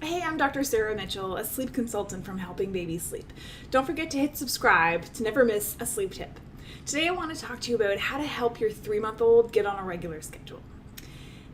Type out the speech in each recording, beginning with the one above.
Hey, I'm Dr. Sarah Mitchell, a sleep consultant from Helping Babies Sleep. Don't forget to hit subscribe to never miss a sleep tip. Today I want to talk to you about how to help your 3-month-old get on a regular schedule.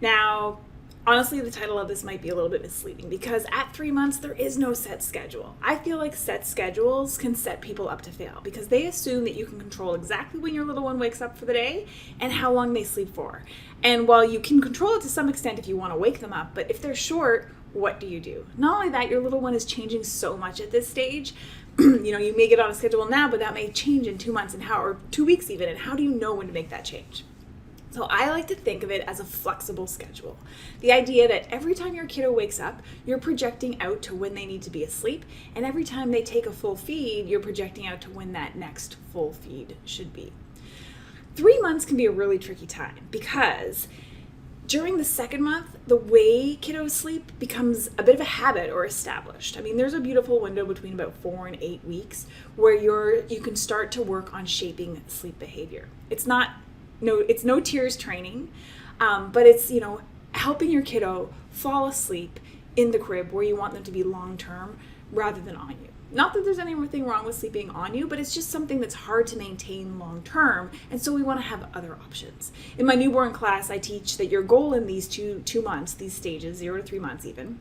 Now, honestly, the title of this might be a little bit misleading because at 3 months, there is no set schedule. I feel like set schedules can set people up to fail because they assume that you can control exactly when your little one wakes up for the day and how long they sleep for. And while you can control it to some extent if you want to wake them up, but if they're short, what do? Not only that, your little one is changing so much at this stage. You may get on a schedule now, but that may change in 2 months or 2 weeks even, and how do you know when to make that change? So I like to think of it as a flexible schedule. The idea that every time your kiddo wakes up, you're projecting out to when they need to be asleep, and every time they take a full feed, you're projecting out to when that next full feed should be. 3 months can be a really tricky time because during the second month, the way kiddos sleep becomes a bit of a habit or established. I mean, there's a beautiful window between about 4 and 8 weeks where you can start to work on shaping sleep behavior. It's no tears training, but it's helping your kiddo fall asleep in the crib where you want them to be long term rather than on you. Not that there's anything wrong with sleeping on you, but it's just something that's hard to maintain long term, and so we want to have other options. In my newborn class, I teach that your goal in these two months, these stages, 0 to 3 months even,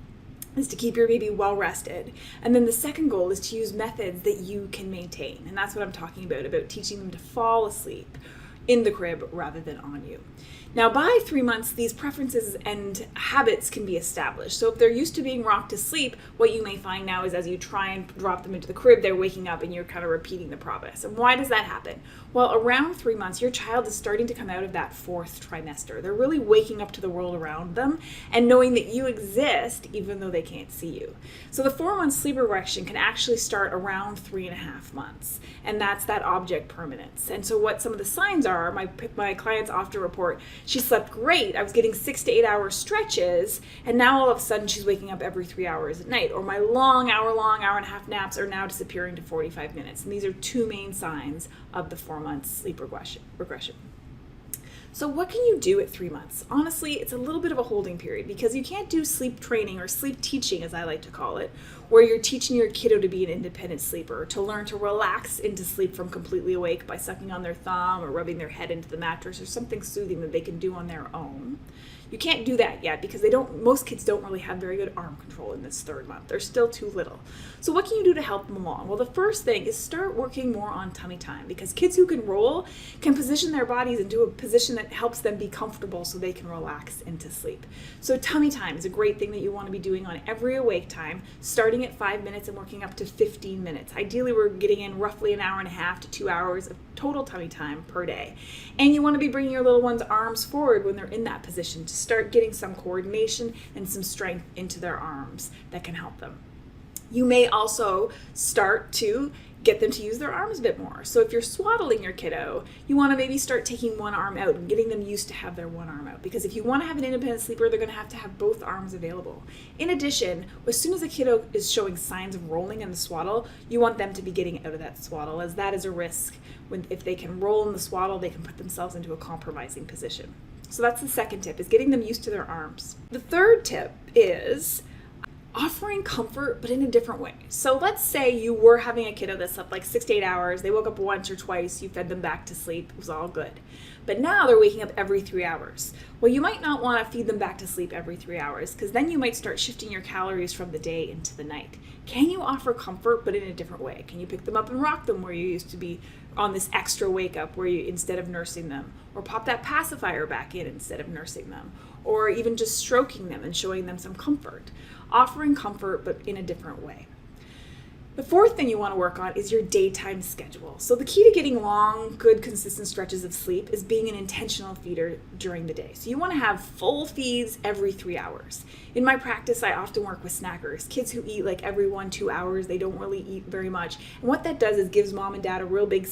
is to keep your baby well rested. And then the second goal is to use methods that you can maintain, and that's what I'm talking about teaching them to fall asleep in the crib rather than on you. Now, by 3 months, these preferences and habits can be established. So if they're used to being rocked to sleep, what you may find now is as you try and drop them into the crib, they're waking up and you're kind of repeating the process. And why does that happen? Well, around 3 months, your child is starting to come out of that 4th trimester. They're really waking up to the world around them and knowing that you exist even though they can't see you. So the 4-month sleep regression can actually start around 3.5 months. And that's that object permanence. And so what some of the signs are, my clients often report, she slept great. I was getting 6 to 8 hour stretches, and now all of a sudden she's waking up every 3 hours at night. Or my hour and a half naps are now disappearing to 45 minutes. And these are 2 main signs of the 4-month sleep regression. So what can you do at 3 months? Honestly, it's a little bit of a holding period because you can't do sleep training or sleep teaching, as I like to call it, where you're teaching your kiddo to be an independent sleeper, to learn to relax into sleep from completely awake by sucking on their thumb or rubbing their head into the mattress or something soothing that they can do on their own. You can't do that yet because most kids don't really have very good arm control in this 3rd month. They're still too little. So what can you do to help them along? Well, the first thing is start working more on tummy time because kids who can roll can position their bodies into a position that helps them be comfortable so they can relax into sleep. So tummy time is a great thing that you want to be doing on every awake time, starting at 5 minutes and working up to 15 minutes. Ideally, we're getting in roughly an hour and a half to 2 hours of total tummy time per day. And you want to be bringing your little one's arms forward when they're in that position to start getting some coordination and some strength into their arms that can help them. You may also start to get them to use their arms a bit more. So if you're swaddling your kiddo, you want to maybe start taking one arm out and getting them used to have their one arm out. Because if you want to have an independent sleeper, they're going to have both arms available. In addition, as soon as a kiddo is showing signs of rolling in the swaddle, you want them to be getting out of that swaddle, as that is a risk. If they can roll in the swaddle, they can put themselves into a compromising position. So that's the second tip, is getting them used to their arms. The third tip is offering comfort, but in a different way. So let's say you were having a kiddo that slept like 6 to 8 hours. They woke up once or twice. You fed them back to sleep. It was all good. But now they're waking up every 3 hours. Well, you might not want to feed them back to sleep every 3 hours because then you might start shifting your calories from the day into the night. Can you offer comfort, but in a different way? Can you pick them up and rock them where you used to be on this extra wake up where you, instead of nursing them, or pop that pacifier back in instead of nursing them, or even just stroking them and showing them some comfort? Offering comfort, but in a different way. The fourth thing you want to work on is your daytime schedule. So the key to getting long, good, consistent stretches of sleep is being an intentional feeder during the day. So you want to have full feeds every 3 hours. In my practice, I often work with snackers, kids who eat like every 1-2 hours. They don't really eat very much. And what that does is gives mom and dad a real big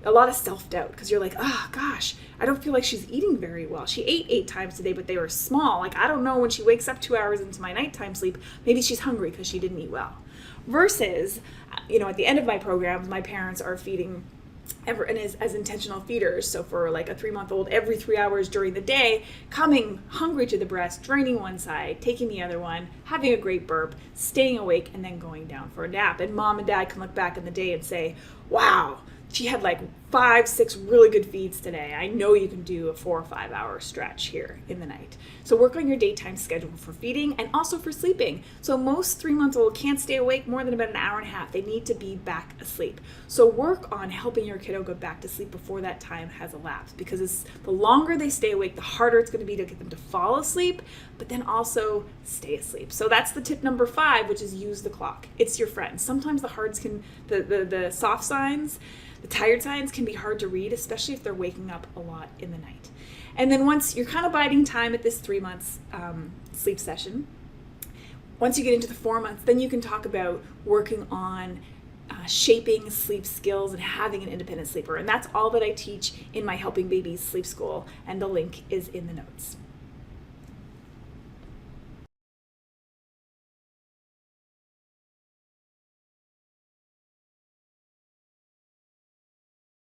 a lot of self-doubt because you're like, oh gosh, I don't feel like she's eating very well. She ate 8 times today, but they were small. Like, I don't know, when she wakes up 2 hours into my nighttime sleep, maybe she's hungry because she didn't eat well. Versus, at the end of my programs, my parents are feeding and as intentional feeders. So for like a 3-month-old, every 3 hours during the day, coming hungry to the breast, draining one side, taking the other one, having a great burp, staying awake, and then going down for a nap. And mom and dad can look back in the day and say, wow, she had like 5-6 really good feeds today. I know you can do a 4 or 5 hour stretch here in the night. So work on your daytime schedule for feeding and also for sleeping. So most 3-month-old can't stay awake more than about an hour and a half. They need to be back asleep. So work on helping your kiddo go back to sleep before that time has elapsed, because the longer they stay awake, the harder it's going to be to get them to fall asleep, but then also stay asleep. So that's the tip number 5, which is use the clock. It's your friend. Sometimes the soft signs, the tired signs can be hard to read, especially if they're waking up a lot in the night. And then once you're kind of biding time at this 3 months sleep session, once you get into the 4 months, then you can talk about working on shaping sleep skills and having an independent sleeper. And that's all that I teach in my Helping Babies Sleep School, and the link is in the notes.